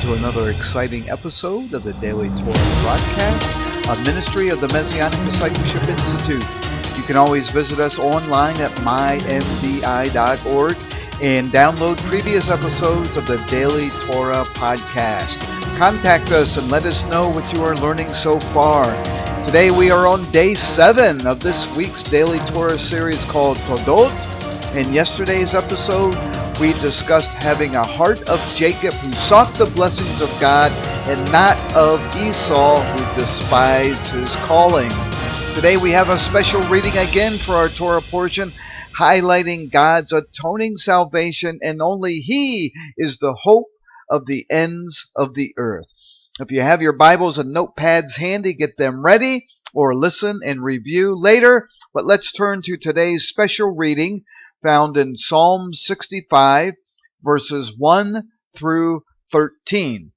to another exciting episode of the Daily Torah broadcast, a ministry of the Messianic Discipleship Institute. You can always visit us online at mymdi.org and download previous episodes of the Daily Torah podcast. Contact us and let us know what you are learning so far. Today we are on day 7 of this week's Daily Torah series called Toldot. In yesterday's episode, we discussed having a heart of Jacob who sought the blessings of God and not of Esau who despised his calling. Today we have a special reading again for our Torah portion, highlighting God's atoning salvation, and only He is the hope of the ends of the earth. If you have your Bibles and notepads handy, get them ready or listen and review later. But let's turn to today's special reading found in Psalm 65, verses 1 through 13.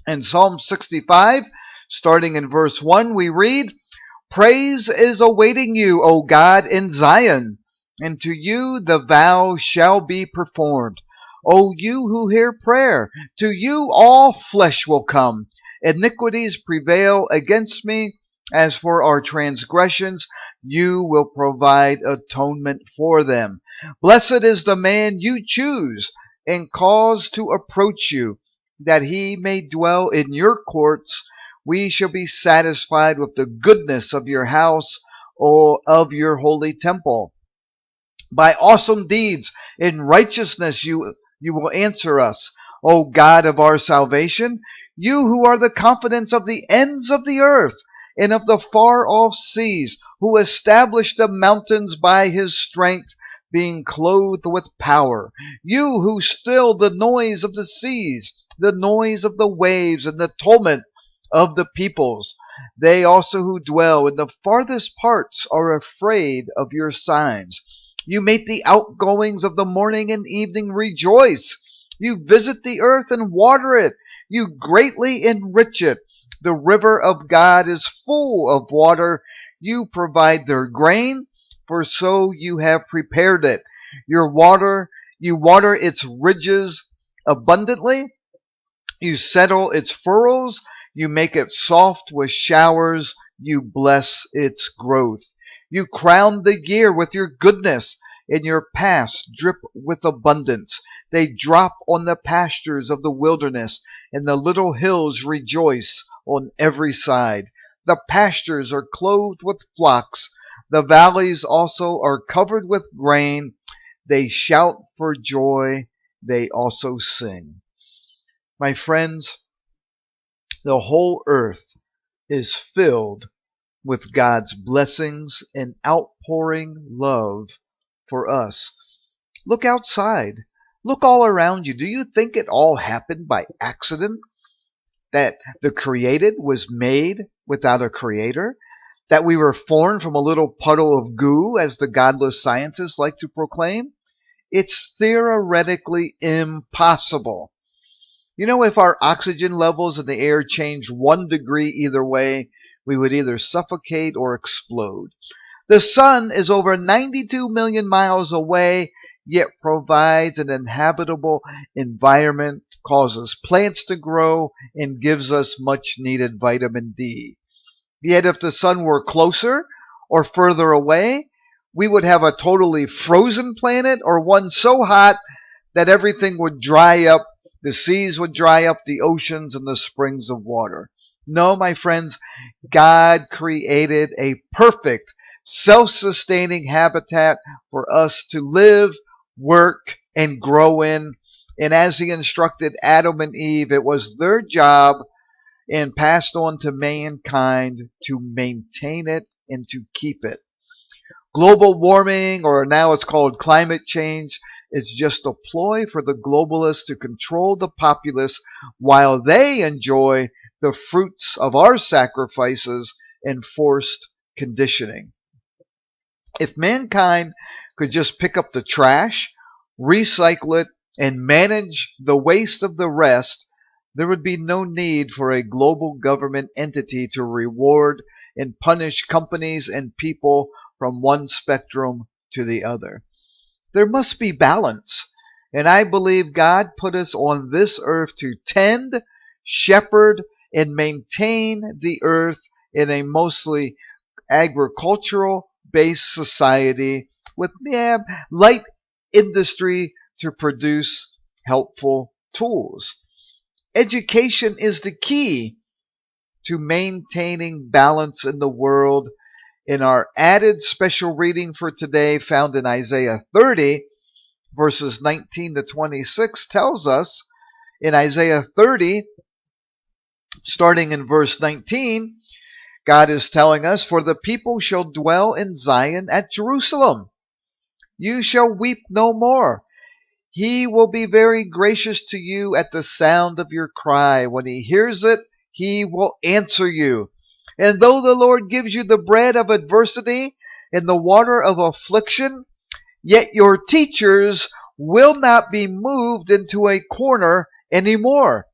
In Psalm 65, starting in verse 1, we read, "Praise is awaiting you, O God, in Zion, and to you the vow shall be performed. O you who hear prayer, to you all flesh will come. Iniquities prevail against me. As for our transgressions, you will provide atonement for them. Blessed is the man you choose and cause to approach you, that he may dwell in your courts. We shall be satisfied with the goodness of your house, or of your holy temple. By awesome deeds in righteousness you will answer us, O God of our salvation, you who are the confidence of the ends of the earth and of the far-off seas, who established the mountains by his strength, being clothed with power. You who still the noise of the seas, the noise of the waves, and the tumult of the peoples. They also who dwell in the farthest parts are afraid of your signs. You make the outgoings of the morning and evening rejoice. You visit the earth and water it. You greatly enrich it. The river of God is full of water. You provide their grain, for so you have prepared it. You water its ridges abundantly. You settle its furrows. You make it soft with showers. You bless its growth. You crown the year with your goodness, and your paths drip with abundance. They drop on the pastures of the wilderness, and the little hills rejoice on every side. The pastures are clothed with flocks. The valleys also are covered with grain. They shout for joy. They also sing." My friends, the whole earth is filled with God's blessings and outpouring love for us. Look outside. Look all around you. Do you think it all happened by accident? That the created was made without a creator? That we were formed from a little puddle of goo, as the godless scientists like to proclaim? It's theoretically impossible. You know, if our oxygen levels in the air changed 1 degree either way, we would either suffocate or explode. The sun is over 92 million miles away, yet provides an inhabitable environment, causes plants to grow, and gives us much needed vitamin D. Yet if the sun were closer or further away, we would have a totally frozen planet, or one so hot that everything would dry up. The seas would dry up, the oceans and the springs of water. No, my friends, God created a perfect, self-sustaining habitat for us to live, work, and grow in. And as He instructed Adam and Eve, it was their job and passed on to mankind to maintain it and to keep it. Global warming, or now it's called climate change, is just a ploy for the globalists to control the populace while they enjoy the fruits of our sacrifices and forced conditioning. If mankind could just pick up the trash, recycle it, and manage the waste of the rest, there would be no need for a global government entity to reward and punish companies and people from one spectrum to the other. There must be balance. And I believe God put us on this earth to tend, shepherd, and maintain the earth in a mostly agricultural based society with light industry to produce helpful tools. Education is the key to maintaining balance in the world. In our added special reading for today, found in Isaiah 30, verses 19 to 26, tells us in Isaiah 30, starting in verse 19, God is telling us, "For the people shall dwell in Zion at Jerusalem. You shall weep no more. He will be very gracious to you at the sound of your cry. When he hears it, he will answer you. And though the Lord gives you the bread of adversity and the water of affliction, yet your teachers will not be moved into a corner anymore.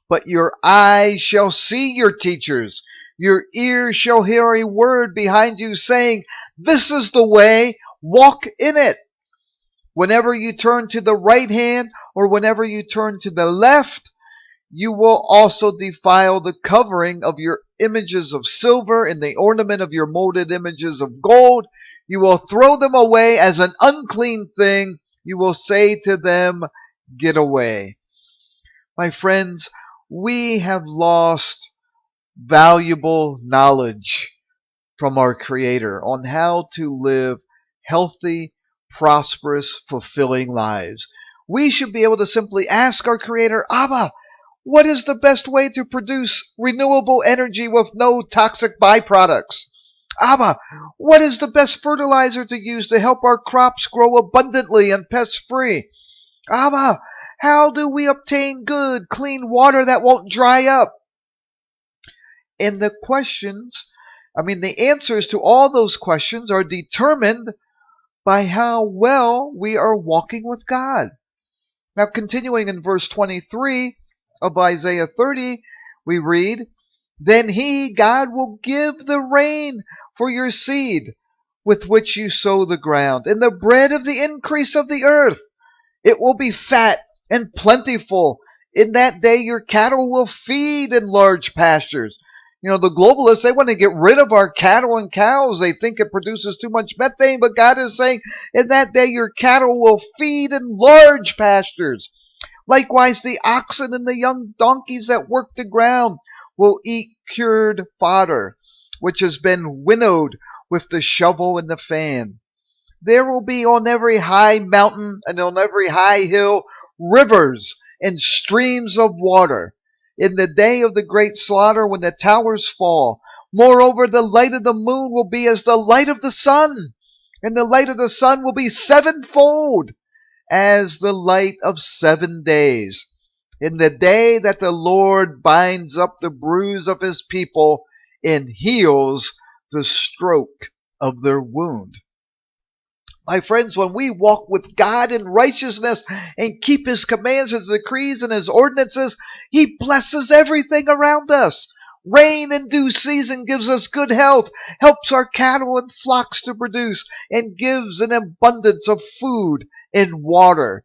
But your eyes shall see your teachers. Your ears shall hear a word behind you saying, 'This is the way, walk in it.' Whenever you turn to the right hand or whenever you turn to the left, you will also defile the covering of your images of silver and the ornament of your molded images of gold. You will throw them away as an unclean thing. You will say to them, 'Get away.'" My friends, we have lost valuable knowledge from our Creator on how to live healthy, prosperous, fulfilling lives. We should be able to simply ask our Creator, "Abba, what is the best way to produce renewable energy with no toxic byproducts? Abba, what is the best fertilizer to use to help our crops grow abundantly and pest-free? Abba, how do we obtain good, clean water that won't dry up?" And the answers to all those questions are determined by how well we are walking with God. Now, continuing in verse 23 of Isaiah 30, we read, "Then he, God, will give the rain for your seed with which you sow the ground, and the bread of the increase of the earth. It will be fat and plentiful. In that day, your cattle will feed in large pastures." The globalists, they want to get rid of our cattle and cows. They think it produces too much methane, but God is saying, in that day, your cattle will feed in large pastures. Likewise, the oxen and the young donkeys that work the ground will eat cured fodder, which has been winnowed with the shovel and the fan. There will be on every high mountain and on every high hill rivers and streams of water in the day of the great slaughter when the towers fall. Moreover, the light of the moon will be as the light of the sun, and the light of the sun will be sevenfold as the light of 7 days. In the day that the Lord binds up the bruise of his people and heals the stroke of their wound. My friends, when we walk with God in righteousness and keep his commands, his decrees, and his ordinances, he blesses everything around us. Rain in due season gives us good health, helps our cattle and flocks to produce, and gives an abundance of food and water.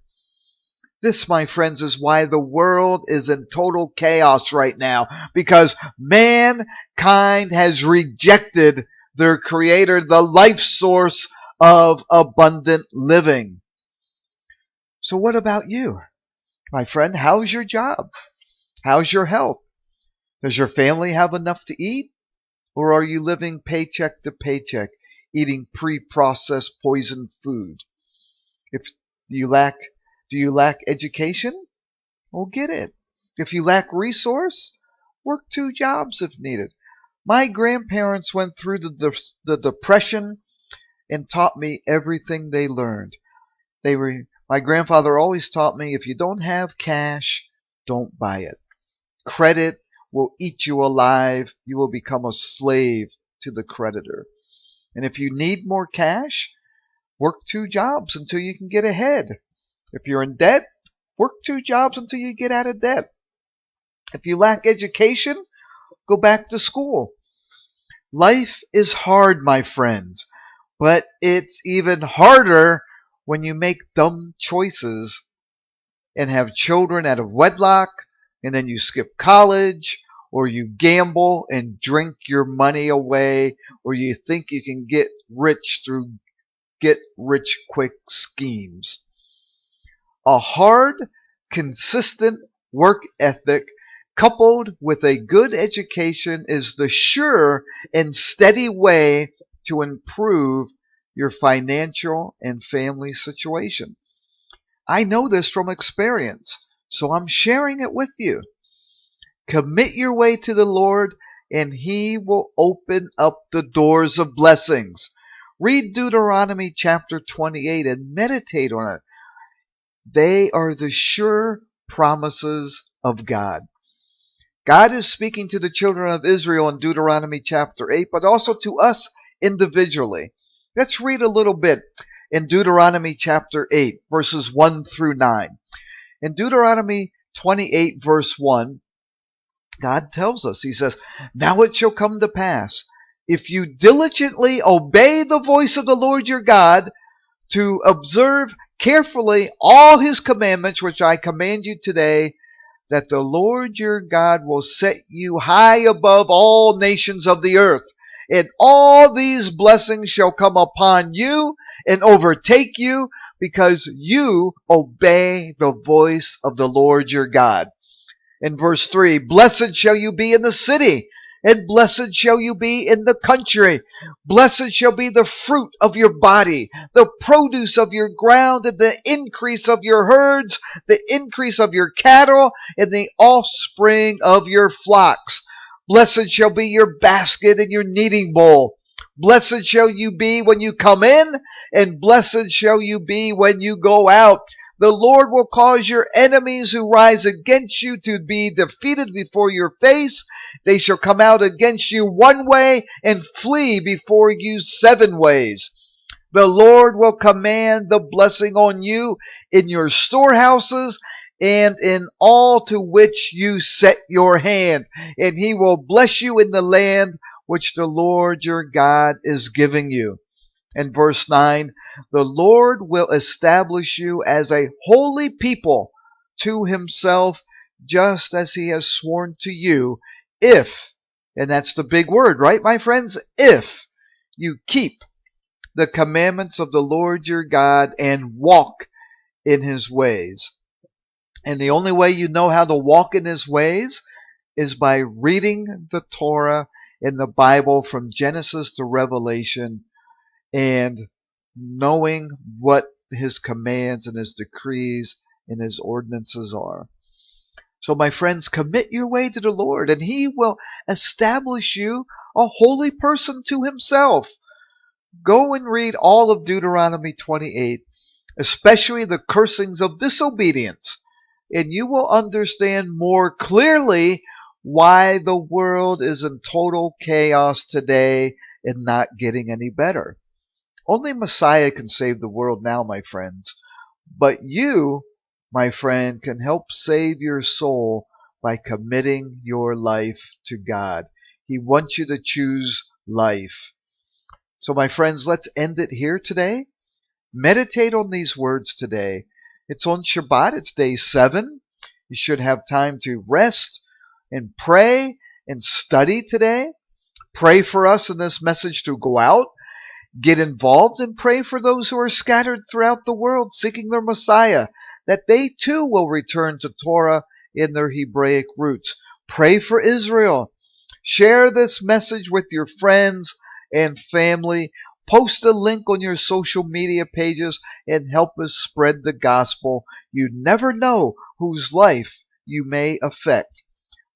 This, my friends, is why the world is in total chaos right now, because mankind has rejected their Creator, the life source of abundant living. So what about you, my friend? How's your job? How's your health? Does your family have enough to eat? Or are you living paycheck to paycheck, eating pre-processed poisoned food? If you lack, do you lack education? Well, get it. If you lack resource, work 2 jobs if needed. My grandparents went through the Depression and taught me everything they learned. My grandfather always taught me, if you don't have cash, don't buy it. Credit will eat you alive. You will become a slave to the creditor. And if you need more cash, work 2 jobs until you can get ahead. If you're in debt, work 2 jobs until you get out of debt. If you lack education, go back to school. Life is hard, my friends, but it's even harder when you make dumb choices and have children out of wedlock, and then you skip college, or you gamble and drink your money away, or you think you can get rich through get rich quick schemes. A hard, consistent work ethic coupled with a good education is the sure and steady way to improve your financial and family situation. I know this from experience, so I'm sharing it with you. Commit your way to the Lord, and He will open up the doors of blessings. Read Deuteronomy chapter 28 and meditate on it. They are the sure promises of God. God is speaking to the children of Israel in Deuteronomy chapter 8, but also to us individually. Let's read a little bit in Deuteronomy chapter 8, verses 1 through 9. In Deuteronomy 28, verse 1, God tells us, He says, "Now it shall come to pass, if you diligently obey the voice of the Lord your God, to observe carefully all His commandments which I command you today, that the Lord your God will set you high above all nations of the earth. And all these blessings shall come upon you and overtake you, because you obey the voice of the Lord your God." In verse 3, "Blessed shall you be in the city, and blessed shall you be in the country. Blessed shall be the fruit of your body, the produce of your ground, and the increase of your herds, the increase of your cattle, and the offspring of your flocks. Blessed shall be your basket and your kneading bowl. Blessed shall you be when you come in, and blessed shall you be when you go out. The Lord will cause your enemies who rise against you to be defeated before your face. They shall come out against you one way and flee before you 7 ways. The Lord will command the blessing on you in your storehouses and in all to which you set your hand. And He will bless you in the land which the Lord your God is giving you." In verse 9, "The Lord will establish you as a holy people to Himself, just as He has sworn to you, if," and that's the big word, right, my friends? "If you keep the commandments of the Lord your God and walk in His ways." And the only way you know how to walk in His ways is by reading the Torah in the Bible from Genesis to Revelation, and knowing what His commands and His decrees and His ordinances are. So, my friends, commit your way to the Lord, and He will establish you a holy person to Himself. Go and read all of Deuteronomy 28, especially the cursings of disobedience, and you will understand more clearly why the world is in total chaos today and not getting any better. Only Messiah can save the world now, my friends. But you, my friend, can help save your soul by committing your life to God. He wants you to choose life. So, my friends, let's end it here today. Meditate on these words today. It's on Shabbat, it's day 7. You should have time to rest and pray and study today. Pray for us in this message to go out. Get involved and pray for those who are scattered throughout the world seeking their Messiah, that they too will return to Torah in their Hebraic roots. Pray for Israel. Share this message with your friends and family. Post a link on your social media pages and help us spread the gospel. You never know whose life you may affect.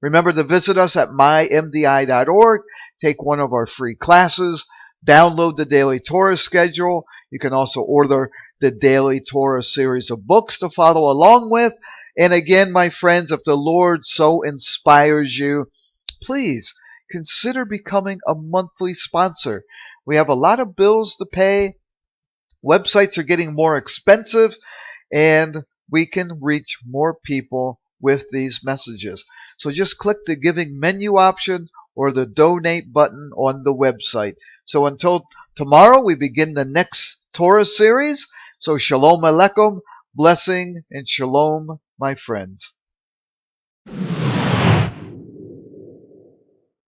Remember to visit us at mymdi.org. Take one of our free classes. Download the Daily Torah schedule. You can also order the Daily Torah series of books to follow along with. And again, my friends, if the Lord so inspires you, please consider becoming a monthly sponsor. We have a lot of bills to pay. Websites are getting more expensive, and we can reach more people with these messages. So just click the giving menu option or the donate button on the website. So until tomorrow, we begin the next Torah series. So shalom aleichem, Blessing and shalom, my friends.